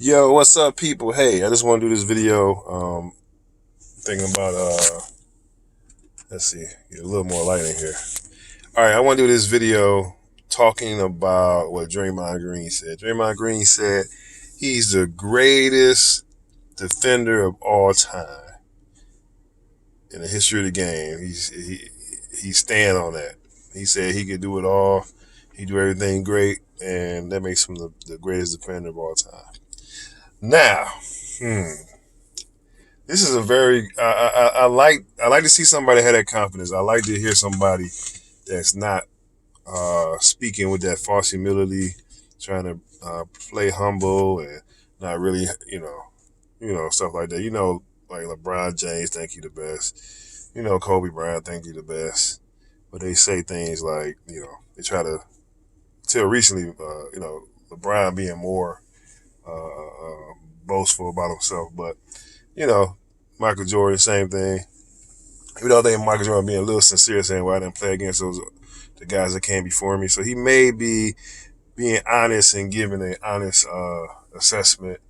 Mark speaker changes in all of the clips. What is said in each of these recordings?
Speaker 1: Yo, what's up, people? Hey, I just want to do this video. Thinking about let's see, get a little more light in here. All right, I want to do this video talking about what Draymond Green said. Draymond Green said he's the greatest defender of all time in the history of the game. He stand on that. He said he could do it all. He do everything great, and that makes him the greatest defender of all time. Now, this is a very I like to see somebody have that confidence. I like to hear somebody that's not speaking with that false humility, trying to play humble and not really stuff like that. Like LeBron James think he the best. Kobe Bryant think he the best, but they say things like they try to till recently LeBron being more boastful about himself, but you know Michael Jordan same thing. Even though I think Michael Jordan being a little sincere, saying, "Well, I didn't play against the guys that came before me," so he may be being honest and giving an honest assessment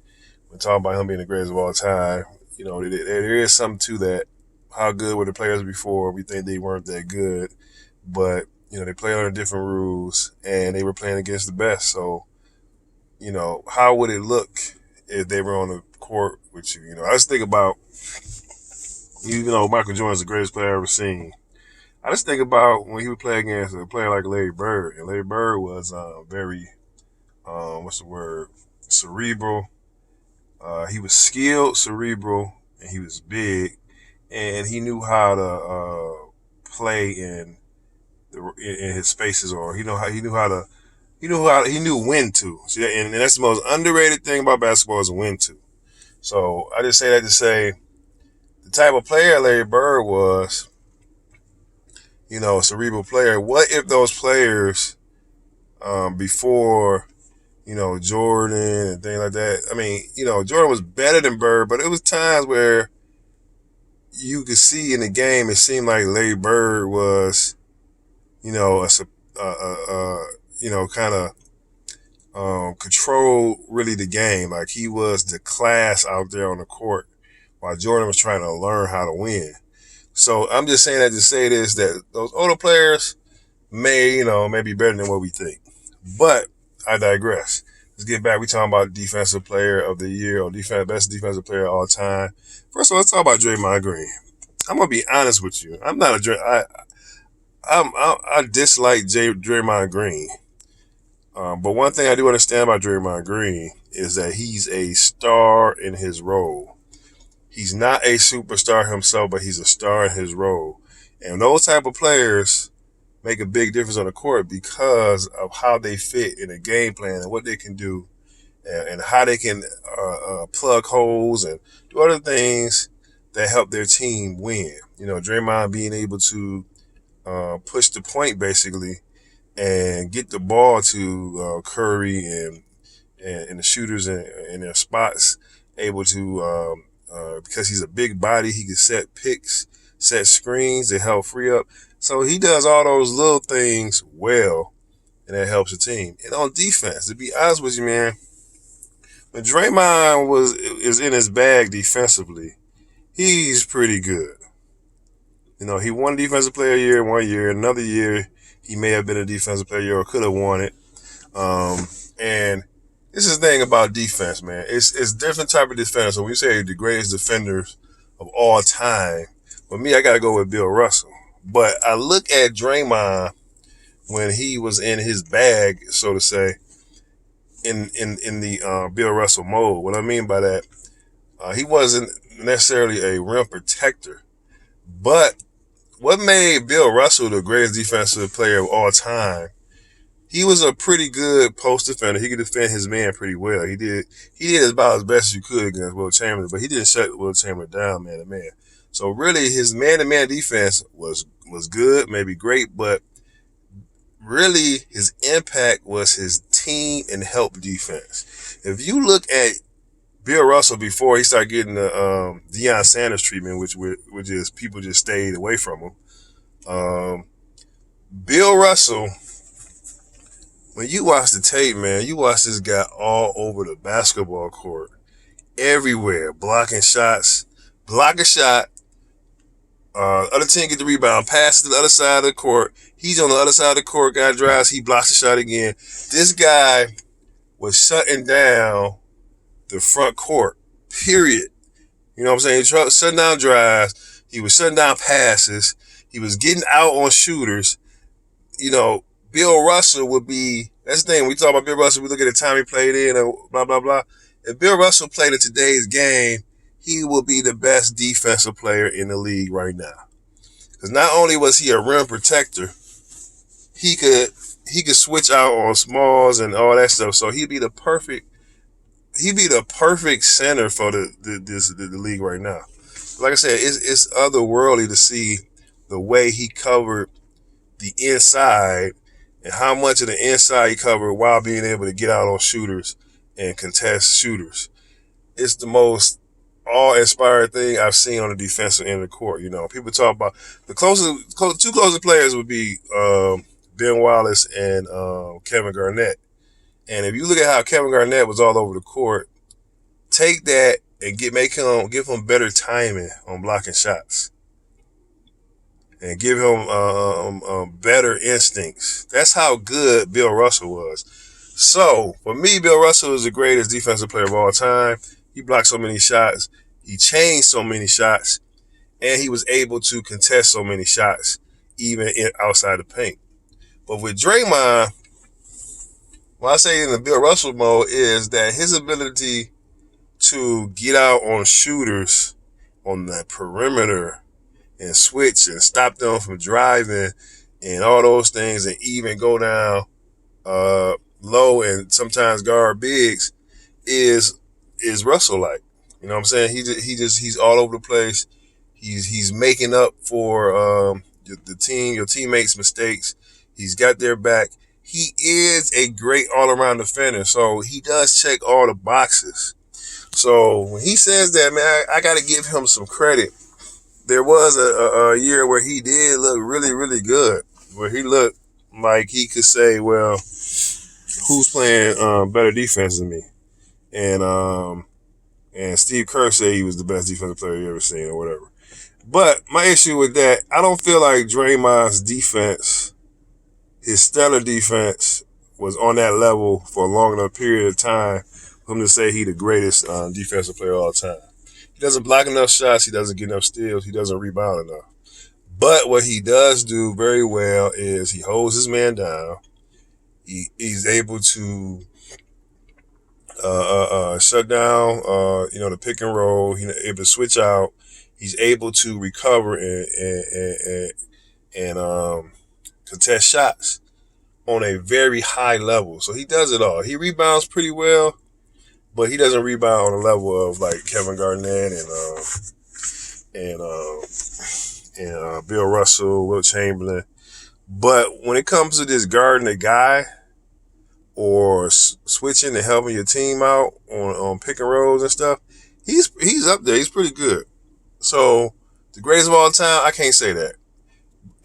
Speaker 1: when talking about him being the greatest of all time. There is something to that. How good were the players before? We think they weren't that good, but they played under different rules and they were playing against the best. So how would it look if they were on the court with you? I just think about Michael Jordan's the greatest player I've ever seen. I just think about when he would play against a player like Larry Bird, and Larry Bird was very, what's the word, cerebral. He was skilled, cerebral, and he was big, and he knew how to play in his spaces, or he knew when to. See, and that's the most underrated thing about basketball is when to. So I just say that to say the type of player Larry Bird was, a cerebral player. What if those players before, Jordan and things like that? I mean, Jordan was better than Bird, but it was times where you could see in the game it seemed like Larry Bird was, kind of control really the game. Like he was the class out there on the court while Jordan was trying to learn how to win. So I'm just saying that to say this, that those older players may be better than what we think. But I digress. Let's get back. We talking about defensive player of the year or best defensive player of all time. First of all, let's talk about Draymond Green. I'm gonna be honest with you. I'm not I dislike Draymond Green. But one thing I do understand about Draymond Green is that he's a star in his role. He's not a superstar himself, but he's a star in his role. And those type of players make a big difference on the court because of how they fit in a game plan and what they can do and how they can plug holes and do other things that help their team win. Draymond being able to push the point basically and get the ball to Curry and the shooters in their spots, able to because he's a big body, he can set picks, set screens to help free up. So he does all those little things well, and that helps the team. And on defense, to be honest with you, man, when Draymond is in his bag defensively, he's pretty good. He won Defensive Player of the Year 1 year. Another year, he may have been a Defensive Player of the Year or could have won it. And this is the thing about defense, man. It's different type of defender. So when you say the greatest defenders of all time, for me, I got to go with Bill Russell. But I look at Draymond when he was in his bag, so to say, in the Bill Russell mode. What I mean by that, he wasn't necessarily a rim protector, but what made Bill Russell the greatest defensive player of all time? He was a pretty good post defender. He could defend his man pretty well. He did about as best as you could against Will Chamberlain, but he didn't shut Will Chamberlain down man to man. So really, his man-to-man defense was good, maybe great, but really his impact was his team and help defense. If you look at Bill Russell before he started getting the Deion Sanders treatment, which is people just stayed away from him. Bill Russell when you watch the tape, man, you watch this guy all over the basketball court, everywhere, blocking shots, block a shot. Other team get the rebound, pass to the other side of the court. He's on the other side of the court. Guy drives, he blocks the shot again. This guy was shutting down the front court. Period. You know what I'm saying? Shutting down drives. He was shutting down passes. He was getting out on shooters. You know, Bill Russell would be. That's the thing. We talk about Bill Russell. We look at the time he played in, and blah blah blah. If Bill Russell played in today's game, he will be the best defensive player in the league right now. Because not only was he a rim protector, he could switch out on smalls and all that stuff. So he'd be the perfect center for the league right now. Like I said, it's otherworldly to see the way he covered the inside and how much of the inside he covered while being able to get out on shooters and contest shooters. It's the most awe-inspiring thing I've seen on the defensive end of the court. You know, people talk about the two closest players would be Ben Wallace and Kevin Garnett. And if you look at how Kevin Garnett was all over the court, take that and give him better timing on blocking shots, and give him better instincts. That's how good Bill Russell was. So for me, Bill Russell is the greatest defensive player of all time. He blocked so many shots, he changed so many shots, and he was able to contest so many shots, even outside the paint. But with Draymond, what I say in the Bill Russell mode is that his ability to get out on shooters on the perimeter and switch and stop them from driving and all those things, and even go down low and sometimes guard bigs is Russell like. You know what I'm saying? He's all over the place. He's making up for your teammates' mistakes. He's got their back. He is a great all-around defender, so he does check all the boxes. So when he says that, man, I got to give him some credit. There was a year where he did look really, really good, where he looked like he could say, well, who's playing better defense than me? And Steve Kerr said he was the best defensive player you ever seen or whatever. But my issue with that, I don't feel like Draymond's defense, his stellar defense, was on that level for a long enough period of time for him to say he's the greatest defensive player of all time. He doesn't block enough shots. He doesn't get enough steals. He doesn't rebound enough. But what he does do very well is he holds his man down. He's able to shut down, the pick and roll. He's able to switch out. He's able to recover and contest shots on a very high level. So he does it all. He rebounds pretty well, but he doesn't rebound on the level of like Kevin Garnett and Bill Russell, Wilt Chamberlain. But when it comes to this guarding a guy or switching and helping your team out on pick and rolls and stuff, he's up there. He's pretty good. So the greatest of all time, I can't say that.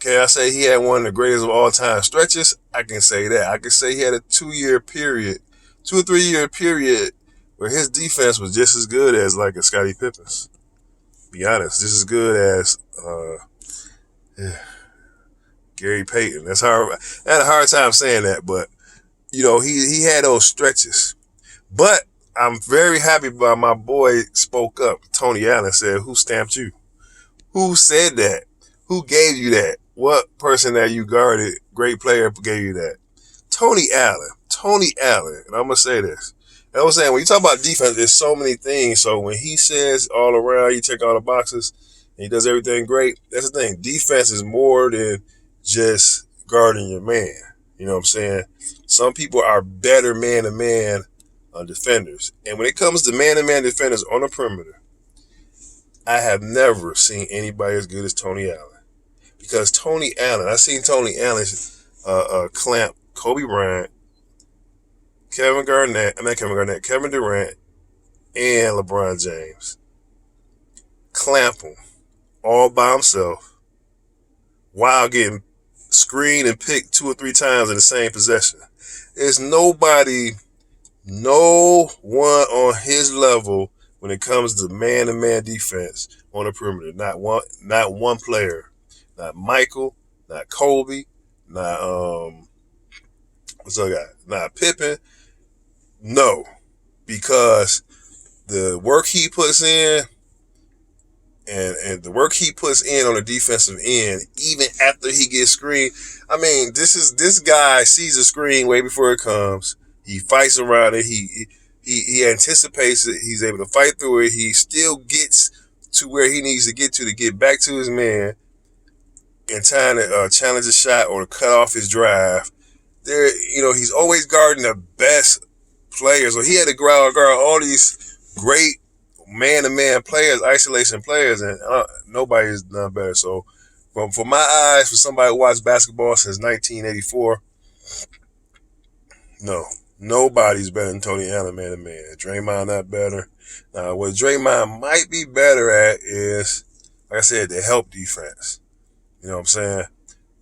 Speaker 1: Can I say he had one of the greatest of all time stretches? I can say that. I can say he had a 2 or 3 year period where his defense was just as good as like a Scottie Pippen's. Be honest, just as good as Gary Payton. I had a hard time saying that, but he had those stretches. But I'm very happy about my boy spoke up. Tony Allen said, "Who stamped you? Who said that? Who gave you that? What person that you guarded, great player, gave you that?" Tony Allen. And I'm going to say this. I was saying, when you talk about defense, there's so many things. So when he says all around, you check all the boxes, and he does everything great, that's the thing. Defense is more than just guarding your man. You know what I'm saying? Some people are better man-to-man defenders. And when it comes to man-to-man defenders on the perimeter, I have never seen anybody as good as Tony Allen. Because I've seen Tony Allen clamp Kobe Bryant, Kevin Durant, and LeBron James. Clamp them all by himself while getting screen and pick 2 or 3 times in the same possession. There's nobody, no one on his level when it comes to man-to-man defense on the perimeter. Not one player. Not Michael, not Kobe, not what's the other guy? Not Pippen. No, because the work he puts in and the work he puts in on the defensive end, even after he gets screened. I mean, this guy sees a screen way before it comes. He fights around it. He anticipates it. He's able to fight through it. He still gets to where he needs to get back to his man in time to challenge a shot or to cut off his drive. He's always guarding the best players. So he had to guard all these great man-to-man players, isolation players, and nobody's done better. So, for my eyes, for somebody who watched basketball since 1984, no, nobody's better than Tony Allen, man-to-man. Draymond not better. What Draymond might be better at is, like I said, the help defense. You know what I'm saying?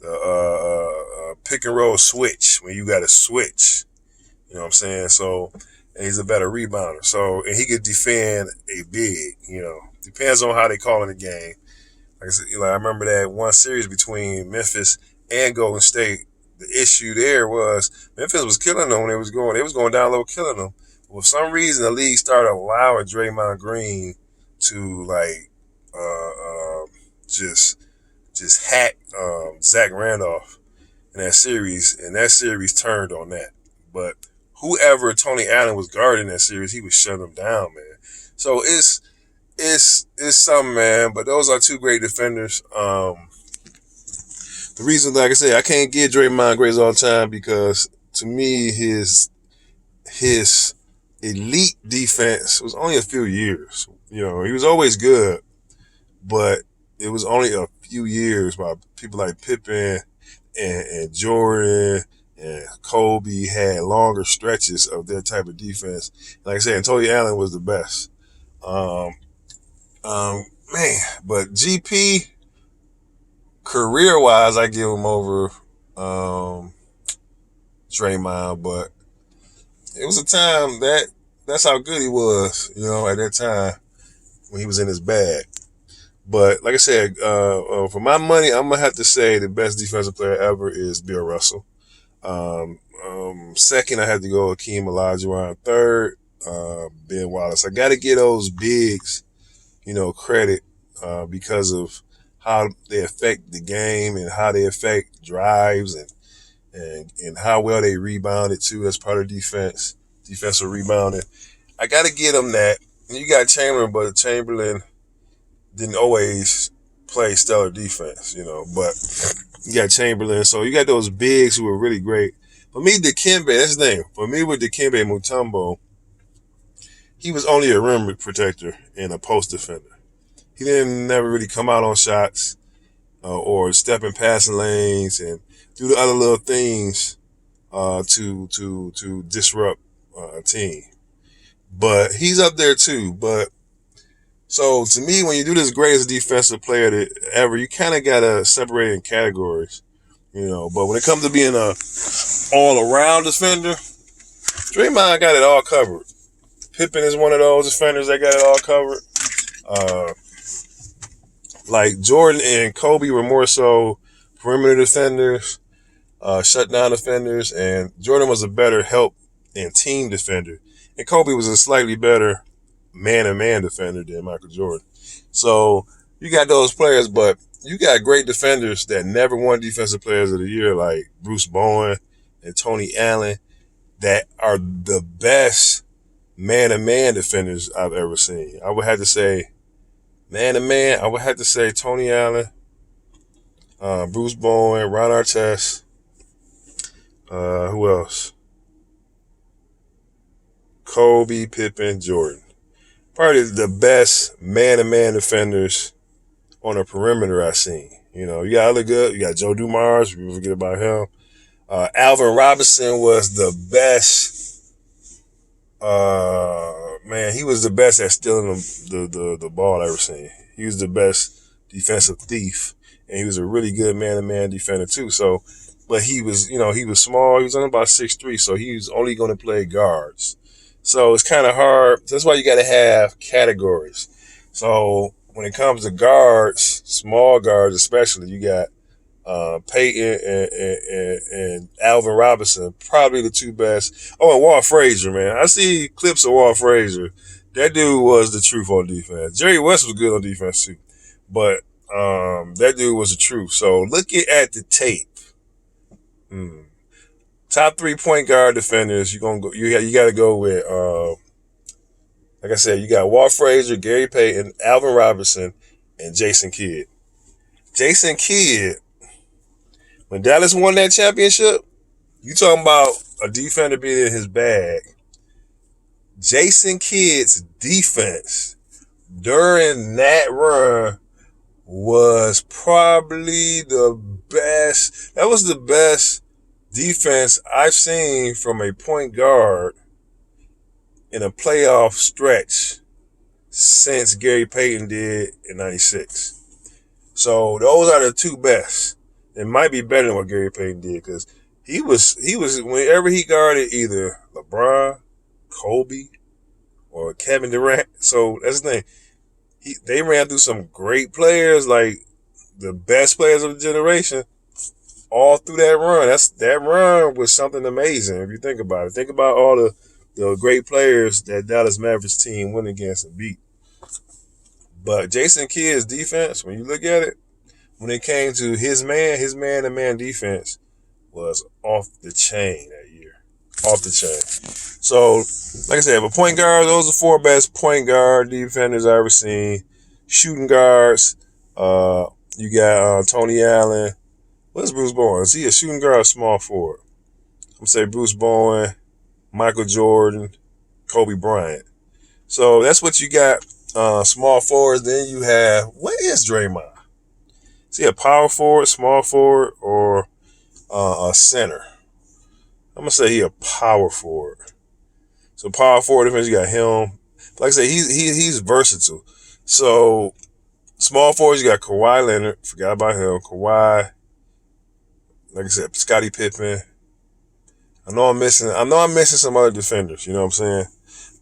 Speaker 1: The pick and roll switch, when you got to switch. You know what I'm saying? So, and he's a better rebounder. So, and he could defend a big, depends on how they call in the game. Like I said, I remember that one series between Memphis and Golden State. The issue there was Memphis was killing them when they was going down low, killing them. But for some reason, the league started allowing Draymond Green to just hack Zach Randolph in that series, and that series turned on that. But whoever Tony Allen was guarding that series, he was shutting them down, man. So it's something, man. But those are two great defenders. The reason, like I said, I can't give Draymond grades all the time because to me his elite defense was only a few years. He was always good, but it was only a few years while people like Pippen and Jordan and Kobe had longer stretches of that type of defense. Like I said, Tony Allen was the best. Man, but GP, career-wise, I give him over Draymond, but it was a time that's how good he was, at that time when he was in his bag. But like I said, for my money, I'm gonna have to say the best defensive player ever is Bill Russell. Second, I had to go Akeem Olajuwon. Third, Ben Wallace. I got to give those bigs, credit because of how they affect the game and how they affect drives and how well they rebounded too. That's part of defense, defensive rebounding. I got to give them that. And you got Chamberlain, but Chamberlain didn't always play stellar defense, but you got Chamberlain. So you got those bigs who were really great. For me, Dikembe, that's his name. For me, with Dikembe Mutombo, he was only a rim protector and a post defender. He didn't never really come out on shots or step in passing lanes and do the other little things to disrupt a team. But he's up there too. But so to me, when you do this greatest defensive player that ever, you kind of gotta separate it in categories, But when it comes to being a all-around defender, Draymond got it all covered. Pippen is one of those defenders that got it all covered. Like Jordan and Kobe were more so perimeter defenders, shutdown defenders, and Jordan was a better help and team defender, and Kobe was a slightly better man-to-man defender than Michael Jordan. So you got those players, but you got great defenders that never won Defensive Players of the Year, like Bruce Bowen and Tony Allen, that are the best man-to-man defenders I've ever seen. I would have to say, man-to-man, I would have to say Tony Allen, Bruce Bowen, Ron Artest, who else? Kobe, Pippen, Jordan. Probably the best man-to-man defenders on the perimeter I've seen. You got other good. You got Joe Dumars. People forget about him. Alvin Robinson was the best. Man, he was the best at stealing the ball I ever seen. He was the best defensive thief, and he was a really good man-to-man defender too. So, but he was, he was small. He was only about 6'3", so he was only going to play guards. So it's kind of hard. That's why you got to have categories. So when it comes to guards, small guards especially, you got Peyton and Alvin Robinson, probably the two best. Oh, and Walt Frazier, man. I see clips of Walt Frazier. That dude was the truth on defense. Jerry West was good on defense too, but that dude was the truth. So looking at the tape, top 3 point guard defenders, you got to go with like I said, you got Walt Frazier, Gary Payton, Alvin Robinson, and Jason Kidd. Jason Kidd, when Dallas won that championship, you talking about a defender being in his bag. Jason Kidd's defense during that run was probably the best. That was the best defense I've seen from a point guard in a playoff stretch since Gary Payton did in '96. So those are the two best. It might be better than what Gary Payton did because he was whenever he guarded either LeBron, Kobe, or Kevin Durant. So that's the thing. They ran through some great players, like the best players of the generation, all through that run. That run was something amazing if you think about it. Think about all the great players that Dallas Mavericks team went against and beat. But Jason Kidd's defense, when you look at it, when it came to his man-to-man defense was off the chain that year. Off the chain. So, like I said, but point guard, those are 4 best point guard defenders I've ever seen. Shooting guards, you got Tony Allen. What's Bruce Bowen? Is he a shooting guard or small forward? I'm going to say Bruce Bowen, Michael Jordan, Kobe Bryant. So that's what you got, small forwards. Then you have, what is Draymond? Is he a power forward, small forward, or a center? I'm going to say he a power forward. So power forward defense, you got him. Like I said, he's versatile. So small forwards, you got Kawhi Leonard. Forgot about him. Kawhi. Like I said, Scottie Pippen. I know I'm missing some other defenders, you know what I'm saying?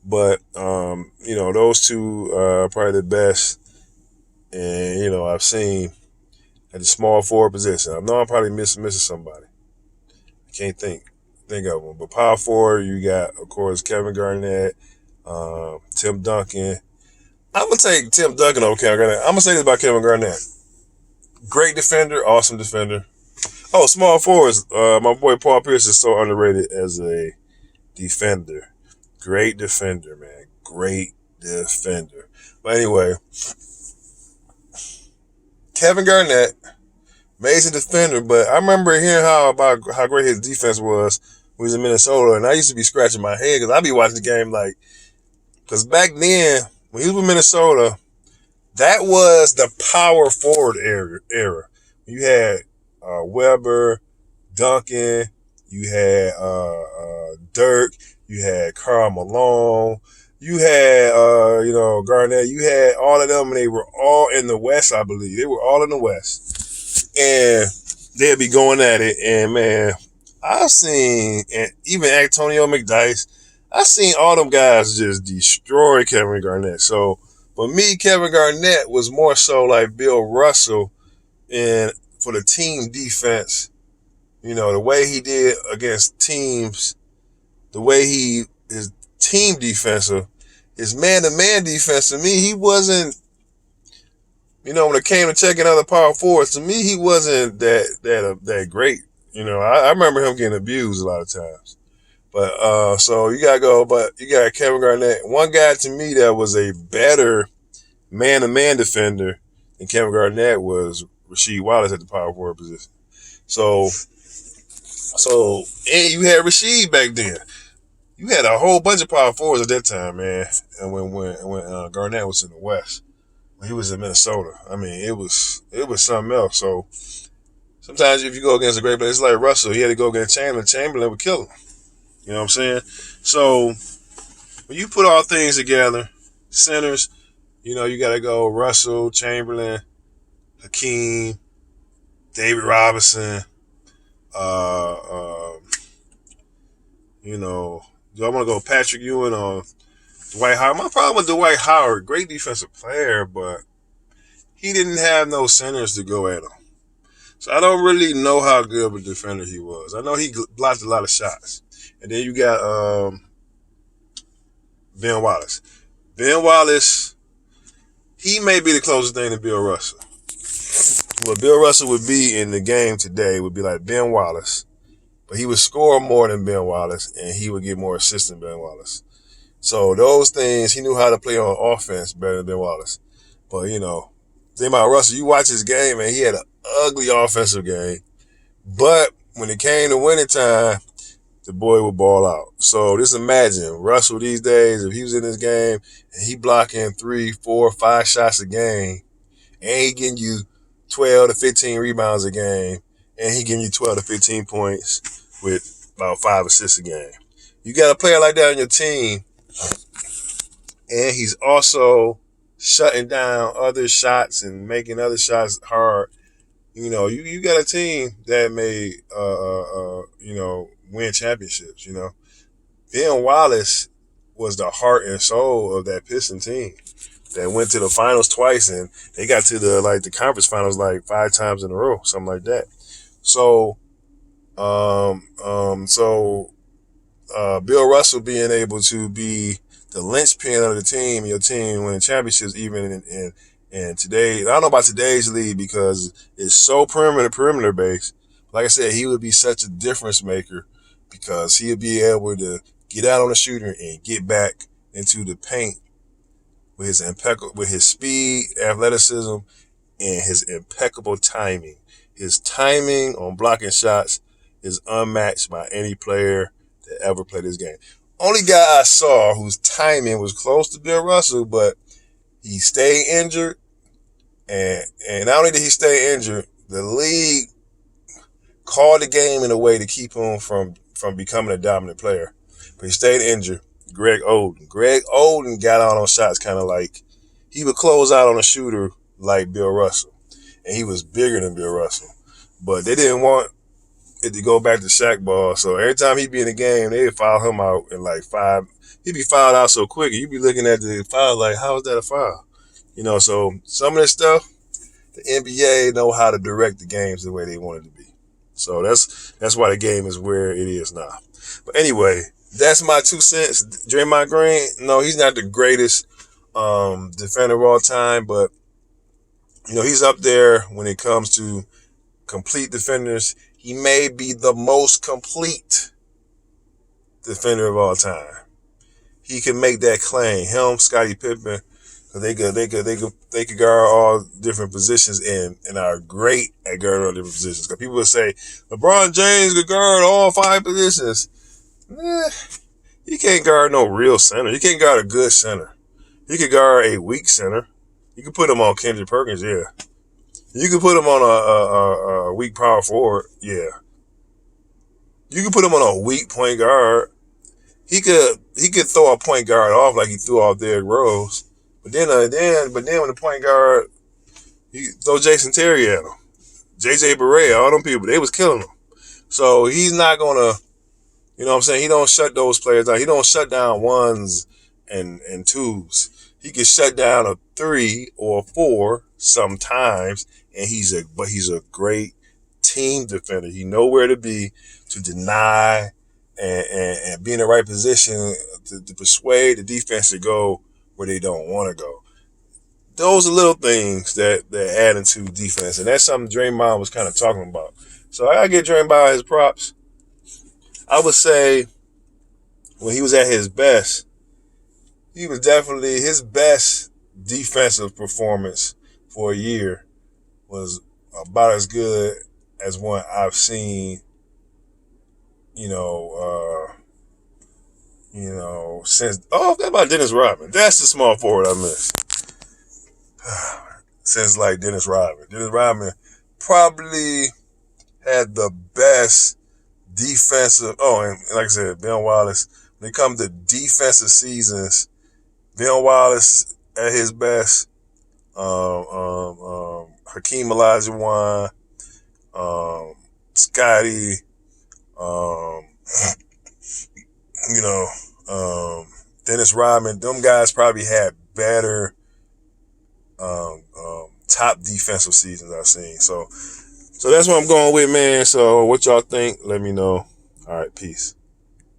Speaker 1: But, those two are probably the best. And, I've seen at the small forward position. I know I'm probably missing somebody. I can't think of them. But power forward, you got, of course, Kevin Garnett, Tim Duncan. I'm going to take Tim Duncan over Kevin Garnett. I'm going to say this about Kevin Garnett. Great defender, awesome defender. Oh, small forwards. My boy Paul Pierce is so underrated as a defender. Great defender, man. Great defender. But anyway, Kevin Garnett, amazing defender, but I remember hearing how great his defense was when he was in Minnesota, and I used to be scratching my head because I'd be watching the game because back then, when he was with Minnesota, that was the power forward era. You had Weber, Duncan, you had Dirk, you had Karl Malone, you had Garnett, you had all of them, and they were all in the West, I believe. They were all in the West. And they'd be going at it, and man, I've seen, and even Antonio McDyess, I've seen all them guys just destroy Kevin Garnett. So for me, Kevin Garnett was more so like Bill Russell for the team defense. The way he did against teams, the way his team defensive, his man-to-man defense, to me, he wasn't, when it came to checking other power forwards, to me, he wasn't that great. I remember him getting abused a lot of times. But, so you got Kevin Garnett. One guy to me that was a better man-to-man defender than Kevin Garnett was Rasheed Wallace at the power forward position. So and you had Rasheed back then. You had a whole bunch of power forwards at that time, man. And when Garnett was in the West, when he was in Minnesota, I mean, it was something else. So sometimes if you go against a great player, it's like Russell. He had to go against Chamberlain. Chamberlain would kill him. You know what I'm saying? So when you put all things together, centers, you got to go Russell, Chamberlain, Hakeem, David Robinson, uh, uh, you know, do I want to go Patrick Ewing or Dwight Howard? My problem with Dwight Howard, great defensive player, but he didn't have no centers to go at him. So I don't really know how good of a defender he was. I know he blocked a lot of shots. And then you got Ben Wallace. Ben Wallace, he may be the closest thing to Bill Russell. What Bill Russell would be in the game today would be like Ben Wallace, but he would score more than Ben Wallace, and he would get more assists than Ben Wallace. So those things, he knew how to play on offense better than Ben Wallace. But, think about Russell, you watch his game, and he had an ugly offensive game. But when it came to winning time, the boy would ball out. So just imagine Russell these days, if he was in this game and he blocking 3, 4, 5 shots a game, and he getting you 12 to 15 rebounds a game, and he getting you 12 to 15 points with about 5 assists a game. You got a player like that on your team, and he's also shutting down other shots and making other shots hard. You got a team that may, win championships. Ben Wallace was the heart and soul of that Piston team that went to the finals twice, and they got to the conference finals 5 times in a row, something like that. So, Bill Russell being able to be the linchpin of the team, your team winning championships, even in today. I don't know about today's league because it's so perimeter based. Like I said, he would be such a difference maker because he would be able to get out on the shooter and get back into the paint with his speed, athleticism, and his impeccable timing. His timing on blocking shots is unmatched by any player that ever played this game. Only guy I saw whose timing was close to Bill Russell, but he stayed injured. And not only did he stay injured, the league called the game in a way to keep him from becoming a dominant player. But he stayed injured. Greg Oden. Greg Oden got out on shots kind of like he would close out on a shooter like Bill Russell. And he was bigger than Bill Russell. But they didn't want it to go back to Shaq ball. So every time he'd be in the game, they'd foul him out in 5. He'd be fouled out so quick. You'd be looking at the foul like, how is that a foul? So some of this stuff, the NBA know how to direct the games the way they want it to be. So that's why the game is where it is now. But anyway, that's my 2 cents. Draymond Green, no, he's not the greatest defender of all time, but he's up there when it comes to complete defenders. He may be the most complete defender of all time. He can make that claim. Him, Scottie Pippen, they could guard all different positions and are great at guarding all different positions. Because people would say LeBron James could guard all 5 positions. He can't guard no real center. He can't guard a good center. He could guard a weak center. You can put him on Kendrick Perkins, yeah. You can put him on a weak power forward, yeah. You can put him on a weak point guard. He could throw a point guard off like he threw off Derrick Rose. But then when the point guard, he throw Jason Terry at him. JJ Barea, all them people, they was killing him. So he's not gonna, he don't shut those players down. He don't shut down 1s and 2s. He can shut down a 3 or 4 sometimes, and he's a great team defender. He know where to be to deny and be in the right position to persuade the defense to go where they don't want to go. Those are little things that add into defense, and that's something Draymond was kind of talking about. So I gotta give Draymond his props. I would say when he was at his best, he was definitely his best defensive performance for a year was about as good as one I've seen, since, I forgot about Dennis Rodman. That's the small forward I missed. Since Dennis Rodman. Dennis Rodman probably had the best defensive, and like I said, Ben Wallace. When it comes to defensive seasons, Ben Wallace at his best, Hakeem Olajuwon, Scotty, um, you know, Dennis Rodman. Them guys probably had better top defensive seasons I've seen. So that's what I'm going with, man. So what y'all think? Let me know. All right, peace.